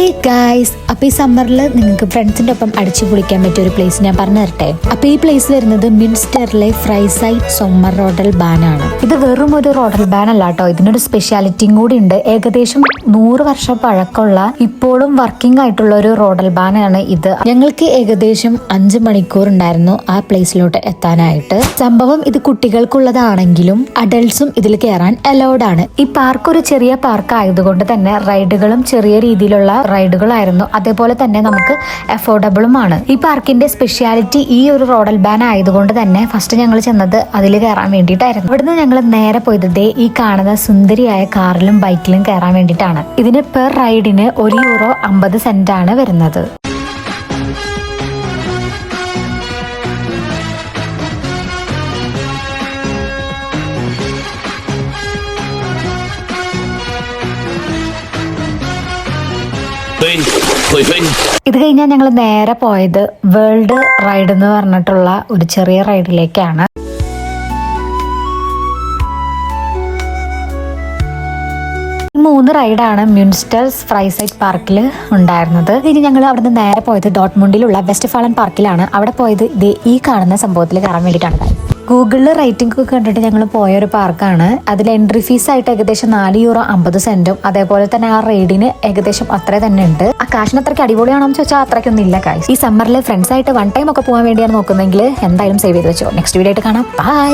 Hey guys, അപ്പോൾ ഈ സമ്മറിൽ നിങ്ങൾക്ക് ഫ്രണ്ട്സിൻ്റെ ഒപ്പം അടിച്ചു പൊളിക്കാൻ പറ്റിയ ഒരു പ്ലേസ് ഞാൻ പറഞ്ഞു തരട്ടെ. അപ്പോൾ ഈ പ്ലേസ് വരുന്നത് മിൻസ്റ്ററിലെ ഫ്രൈസൈഡ് സമ്മർ റോഡൽ ബാൻ ആണ്. ഇത് വെറും ഒരു റോഡൽ ബാൻ അല്ല കേട്ടോ, ഇതിനൊരു സ്പെഷ്യാലിറ്റിയും കൂടി ഉണ്ട്. ഏകദേശം 100 വർഷം പഴക്കമുള്ള ഇപ്പോഴും വർക്കിംഗ് ആയിട്ടുള്ള ഒരു റോഡൽ ബാൻ ആണ് ഇത്. ഞങ്ങൾക്ക് ഏകദേശം 5 മണിക്കൂർ ഉണ്ടായിരുന്നു ആ പ്ലേസിലോട്ട് എത്താനായിട്ട്. സംഭവം ഇത് കുട്ടികൾക്കുള്ളതാണെങ്കിലും അഡൾട്ട്സും ഇതിൽ കയറാൻ അലൗഡ് ആണ്. ഈ പാർക്ക് ഒരു ചെറിയ പാർക്ക് ആയതുകൊണ്ട് തന്നെ റൈഡുകളും ചെറിയ രീതിയിലുള്ള റൈഡുകളായിരുന്നു. അതേപോലെ തന്നെ നമുക്ക് അഫോർഡബിളും ആണ്. ഈ പാർക്കിന്റെ സ്പെഷ്യാലിറ്റി ഈ ഒരു റോഡൽ ബാൻ ആയതുകൊണ്ട് തന്നെ ഫസ്റ്റ് ഞങ്ങൾ ചെന്നത് അതിൽ കയറാൻ വേണ്ടിയിട്ടായിരുന്നു. ഇവിടുന്ന് ഞങ്ങൾ നേരെ പോയത് ഈ കാണുന്ന സുന്ദരിയായ കാറിലും ബൈക്കിലും കയറാൻ വേണ്ടിയിട്ടാണ്. ഇതിന് പെർ റൈഡിന് €1.50 ആണ് വരുന്നത്. ഇത് കഴിഞ്ഞാൽ ഞങ്ങൾ നേരെ പോയത് വേൾഡ് റൈഡ് എന്ന് പറഞ്ഞിട്ടുള്ള ഒരു ചെറിയ റൈഡിലേക്കാണ്. മൂന്ന് റൈഡാണ് മ്യൂൺസ്റ്റേഴ്സ് ഫ്രൈസൈഡ് പാർക്കിൽ ഉണ്ടായിരുന്നത്. ഇനി ഞങ്ങൾ അവിടുന്ന് നേരെ പോയത് ഡോട്ട്മുണ്ടിലുള്ള വെസ്റ്റ്ഫാലൻ പാർക്കിലാണ്. അവിടെ പോയത് ഈ കാണുന്ന സംഭവത്തിൽ കയറാൻ വേണ്ടിയിട്ടാണ്. ഗൂഗിളിൽ റേറ്റിംഗ് ഒക്കെ കണ്ടിട്ട് ഞങ്ങൾ പോയ ഒരു പാർക്കാണ്. അതിൽ എൻട്രി ഫീസ് ആയിട്ട് ഏകദേശം €4.50. അതേപോലെ തന്നെ ആ റൈഡിന് ഏകദേശം അത്ര തന്നെ ഉണ്ട്. ആ കാശിന് അത്രയ്ക്ക് അടിപൊളിയാണെന്ന് ചോദിച്ചാൽ അത്രയ്ക്കൊന്നും ഇല്ല കാശ്. ഈ സമ്മറിൽ ഫ്രണ്ട്സ് ആയിട്ട് 1 ടൈം ഒക്കെ പോകാൻ വേണ്ടിയാണ് നോക്കുന്നതെങ്കിൽ എന്തായാലും സേവ് ചെയ്ത് വെച്ചോ. നെക്സ്റ്റ് വീഡിയോ ആയിട്ട് കാണാം. ബൈ.